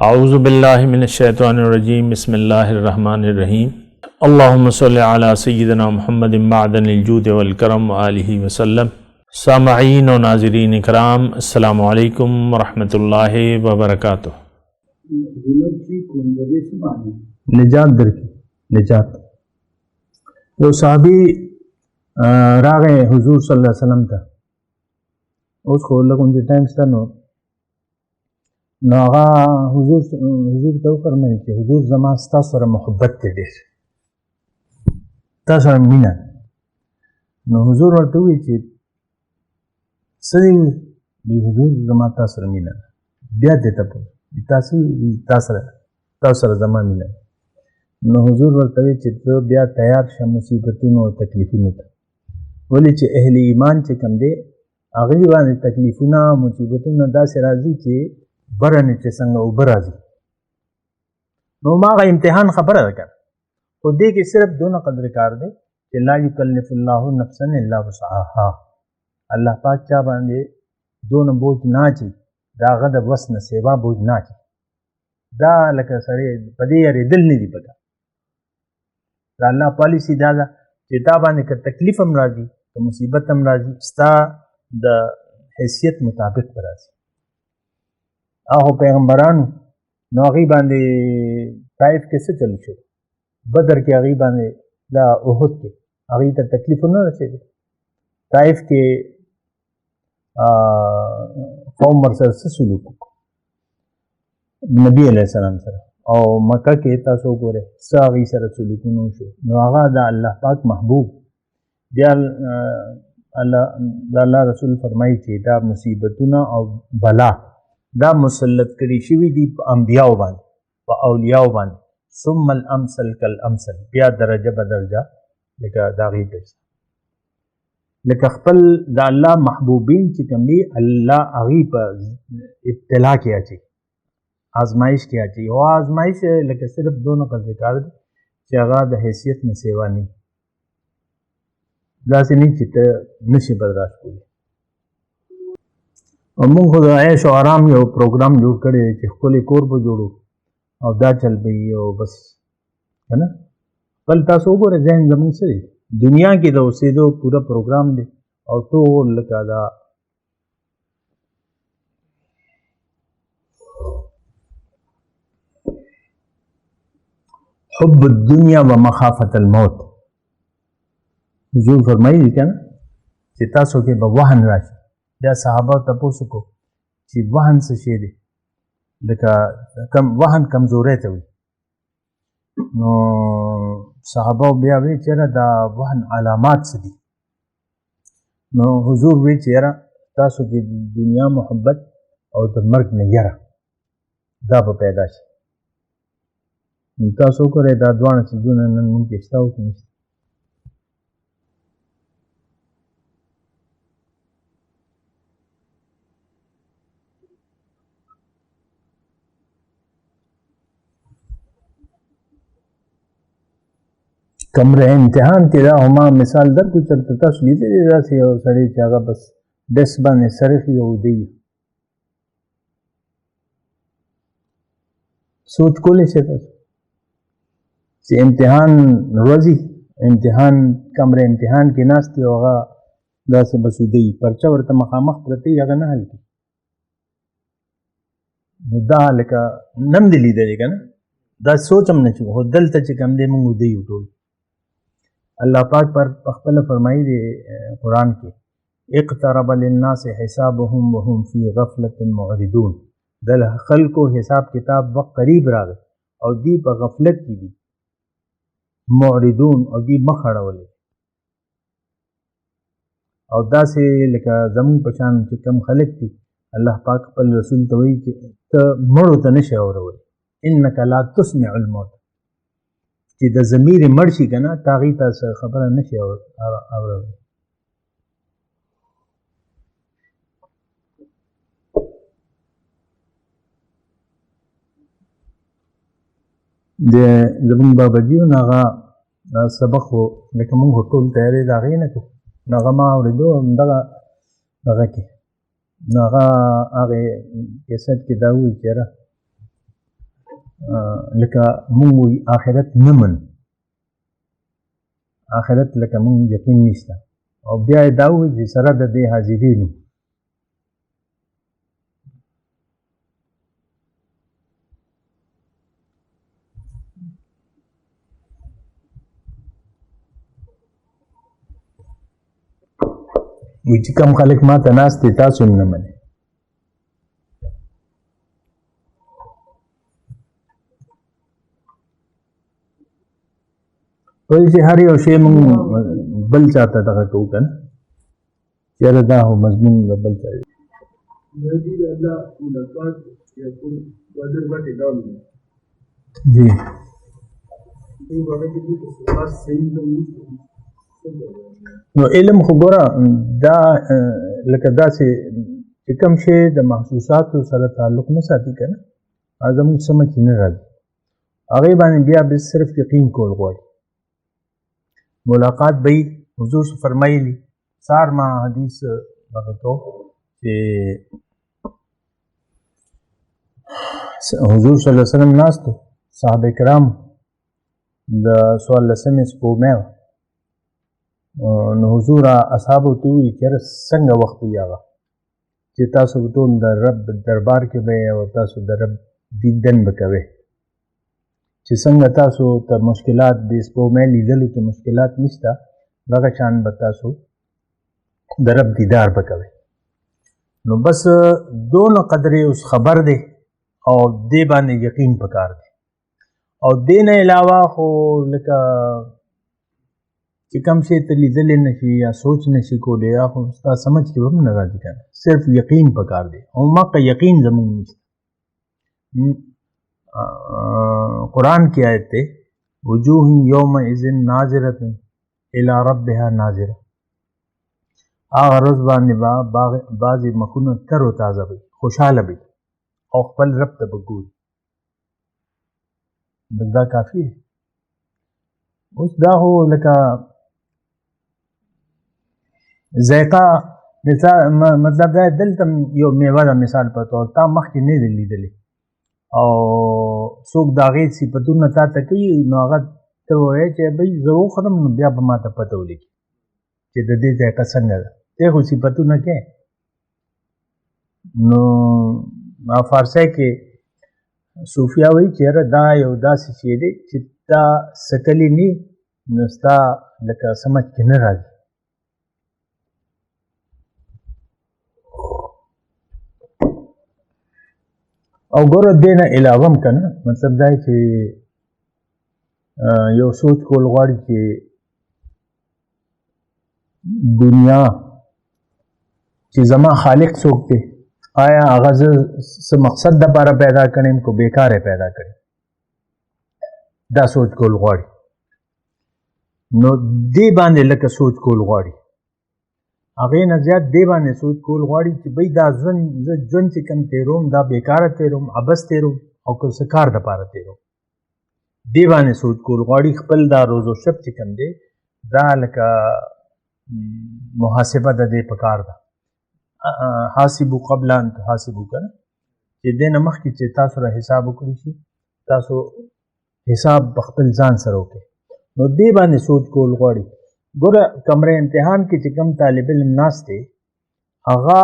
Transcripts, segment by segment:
औज़ु बिल्लाहि मिनश्शैतानिर्रजीम बिस्मिल्लाहिर्रहमानिर्रहीम अल्लाहुम्मा सल्लि अला सय्यिदिना मुहम्मदिन मअदनिल जूदि वल करम व आलिहि वसल्लम। सामईन व नाज़रीन इकराम, अस्सलामु अलैकुम व रहमतुल्लाहि व बरकातुहू। निजात दरकी निजात तो साहबी रागे हुजूर सल्लल्लाहु अलैहि वसल्लम था उसको लगन जे टाइम स्तनो नागा हुजूर तो फरमाइल कि हुजूर जमा स्ता सर मोहब्बत के ढेर तासर मीना नो हुजूर ورته وی چې سړي وی हुजूर जमा तासर मीना بیا دې ته تاسو زما مینه نو حضور ورته وی چې ته بیا تیار شه مصیبتونو او تکلیفونو ته ولې چې اهل ایمان چې کوم دی هغه باندې تکلیفونه مصیبتونه داسې راځي چې برنه چې څنګه اوبه راځي نو ماغه امتحان خبره ده خو دې کې صرف دونه قدر کار دی چې لا یکلف الله نفسا الا وسعها الله پاک چا باندې دونه بوج نه چي داغه د وس نه سیوا بوج نه چي دا لکه سړی په دې یریدل نه دي پکار دا الله پالیسی دا ده چې تا باندې که تکلیف هم راځي که مصیبت هم راځي ستا د حیثیت مطابق به راځي هغو پیغمبرانو نو هغوی باندې طایف کې څه چل شو بدر کې هغوی باندې دا احد کې هغوی ته تکلیف نه رسېدی طایف کې قوم ورسره څه سلوک وکړو نبی علیہ السلام سره او مکه کې تاسو وګورئ څه هغوی سره سلوکونه وشو نو هغه د الله پاک محبوب بیا الله رسول فرمایي چې دا مصیبتونه او بلا دا مسلط کړي شوي دي په انبیاو باندې په اولیاو باندې ثم الامثل کالامثل بیا درجه به درجه لکه د هغې پیسه لکه خپل د الله محبوبین چې کوم دي الله هغوی په ابتلا کې اچوي آزمایش کې اچوي او آزمایش لکه صرف دونه قدر کار دی چې هغه د حیثیت نه سیوا نه داسې نه چې ته نشي برداشت کولی او موږ خو د عیش او آرام یو پروګرام جوړ کړی دی چې ښکلی کور به جوړو او دا چل به وي او بس که نه بل تاسو وګورئ ذهن زموږ څه دی دنیا کې د اوسېدو پوره پروګرام دی او ټول لکه دا حب الدنیا و مخافت الموت حضور فرمایي که نه چې تاسو کې به وهن راشي بیا صحابه تپوس وکړو چې وهن څه شی دی لکه وهن کمزوری ته وي نو صحابه بیا وی چې یاره دا وهن علامات څه دي نو حضور وی چې یاره تاسو کې د دنیا محبت او د مرګ نه یره دا به پیدا شي نو تاسو وګورئ دا دواړه څیزونه نن موږ کې شته او که نشته کمره امتحان کې دا ما مثال درکړو چېرته تاسو لیدلی دی داسې یو سړی چې هغه بس ډیسک باندې سرخ وي او دی سوچ کولی شئ تاسو چې امتحان ورځي امتحان کمره امتحان کې ناست وي او هغه داسې بس ویده وي پرچه ورته مخامخ پرته وي هغه نه حل کړي نو دا لکه نه م دې لیدلی که نه دا سوچ هم نه چې خو دلته چې کوم دی موږ ویده یو ټول الله پاک پر خپل فرمایي دی قرآن کې اقترب للناس حسابهم وهم فی غفلة معرضون د خلکو حساب کتاب وقت قریب راغی او دی په غفلت کې دي معرضون او دی مخ اړولې او داسې لکه زموږ په شان چې کم خلک دي الله پاک خپل رسول ته وایي چې ته مړو ته نشې اورولی انک لا تسمع الموت چې د ضمیر مړ شي که نه ته هغې ته څه خبره نه شي اورولی د زموږ باباجي نو هغه سبق خو لکه موږ خو ټول تیاری د هغې نه کړو نو هغه ما اورېدو همدغه کې نو هغه هغې کیسټ کې دا وویل چې یاره لکه مونږ وی آخرت نه من آخرت لکه مونږ یقین نشته او بیا یې دا وایي چې سره د دې حاضرینو وی چې کوم خلک ما ته ناست دي تاسو هم نه منئ وایي چې هر یو شی مونږ بل چاته دغه کوو که نه چېرې دا خو مضمون د بل چا دی جی نو علم خو ګوره دا لکه داسې چې کوم شی د محسوساتو سره تعلق نه ساتي که نه زموږ سمه کې نه راځي هغې باندې بیا به صرف یقین کول غواړي ملاقات به حضور فرمایلی سار ما حدیث دغه کو چې حضور صلی الله علیه وسلم ناستو صحابه کرام د 14 سپوږمۍ نو حضور اصحابو ته وویل چېرې څنګه وخت وي هغه چې تاسو ټول د رب دربار کې به او تاسو د رب دیدن به کوئ چې څنګه تاسو ته مشکلات د سپوږمۍ لیدلو کې مشکلات نشته دغه شان به تاسو د رب دیدار به کوئ نو بس دونه قدرې اوس خبر دی او دې باندې یقین پکار دی او دې نه علاوه خو لکه چې کوم شی ته لیدلی نه شي یا سوچ نه شي کولی یا خو ستا سمجھ کې به هم نه راځي که نه صرف یقین پکار دی او مکه یقین زمونږ نشته قرآن کی آیت تے وجوہ یومئذ ناظرۃ الی ربها ناظرہ هغه ورځ باندې به بعضې مخونه تر و تازه وي خوشحاله وي او خپل رب ته به ګوري بس دا کافي دی اوس دا خو لکه ذایقه مطلب دا دلته یو میوه ده مثال په طور تا مخکې نه دی لیدلی او څوک د هغې صفتونه تا ته کوي نو هغه ته ووایې چې بهی زه وخورم نو بیا به ما ته پته ولګي چې د دې ذایقه څنګه ده دی خو صفتونه کوي نو فارسی کې صوفیا وایي چې یاره دا یو داسې شی دی چې تا څکلی نه نو ستا لکه سمجھ کې نه راځي او ګوره دې نه علاوه هم که نه مطلب دا چې یو سوچ کول غواړي چې دنیا چې زما خالق څوک دی آیا هغه زه څه مقصد دپاره پیدا کړی یم که بیکاره پیدا کړی دا سوچ کول غواړي نو دې باندې لکه سوچ کول غواړي هغې نه زیات دې باندې سوچ کول غواړي چې بهی دا زه ژوند چې کوم تېروم دا بیکاره تېروم عبث تېروم او که څه کار دپاره تېروم دې باندې سوچ کول غواړي خپل دا روز و شب چې کوم دی دا لکه محاسبه د دې پکار ده حاسبو قبل ان تحاسبو که نه چې دې نه مخکې چې تاسو را حساب وکړي شي تاسو حساب په خپل ځان سره وکړئ نو دې باندې سوچ کول غواړي ګوره کمره امتحان کې چې کوم طالب علم ناست دی هغه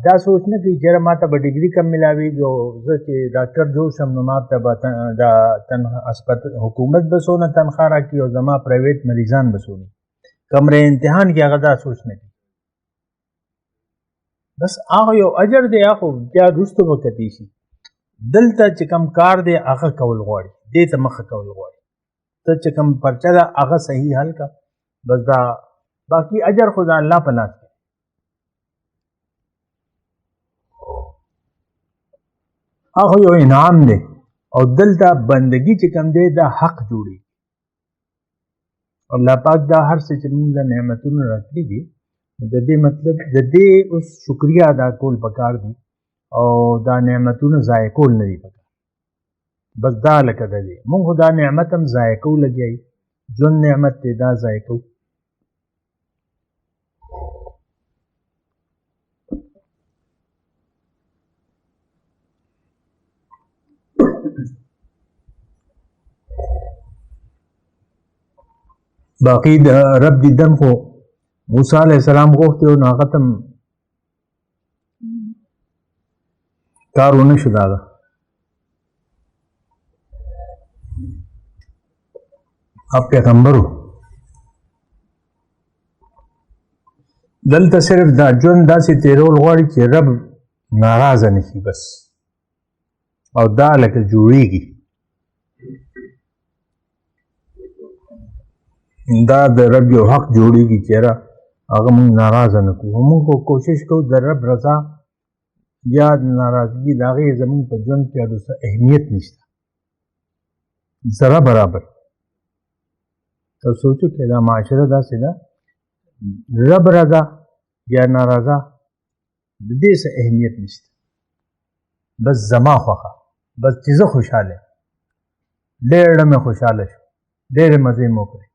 دا سوچ نه کوي چې ما ته به ډګري کم میلاویږي او زه چې ډاکټر جوړ شم نو ما ته به دا حکومت به څونه تنخواه راکړي او زما پرایویټ مریضان به څونه کمره امتحان کې هغه دا سوچ نه کوي بس هغه یو اجر دی هغه بیا وروسته به کتی شي دلته چې کوم کار دی هغه کول غواړي دې ته مخه کول غواړي ته چې کوم پرچه ده هغه صحیح حل کا بس دا باقی اجر خدا الله په لاس کې هغه یو انعام دی او دلته بندگی چې کوم دی دا حق جوړي الله پاک دا هر څه چې موږ له نعمتونو راکړي دي د دې مطلب د دې اوس شکریا ادا کول پکار دي او دا نعمتونه ضایع کول نه دي پکار بس دا لکه د دې موږ دا نعمت هم ضایع کوو لګیا یو ژوند نعمت دی دا ضایع کوو باقي رب دیدن خو موسی علیہ السلام غوښتي او ناغتم کارونه شو داغه اب پیغمبرو دلته صرف دا ژوند داسې تیرول غواړي چې رب ناراضه نشي بس او دا لکه جوړیږي دا د رب یو حق جوړیږي چې هغه موږ ناراضه نه کړو موږ کوشش کوو د رب رضا یا ناراضګي د هغې زموږ په ژوند کې هډو څه اهمیت نشته ذره برابر ته سوچو کې دا معاشره داسې ده رب رضا یا ناراضه د دې څه اهمیت نشته بس زما خوښه بس چې زه خوشحاله ډېره مې خوشحاله شو ډېرې مزې مو وکړې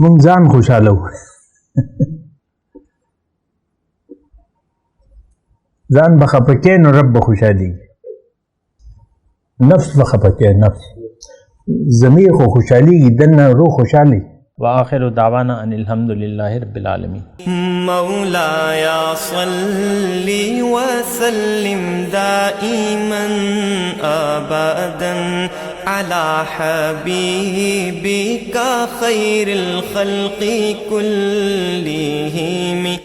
مونږ ځان خوشحاله وو ځان به خفه کې نو رب به خوشحالېږي نفس به خفه کې نفس ضمیر خو خوشحالېږي دننه روح خوشحالي وآخر دعوانا ان الحمد لله رب العالمين مولاي صل وسلم دائما ابدا على حبيبك خير الخلق كلهم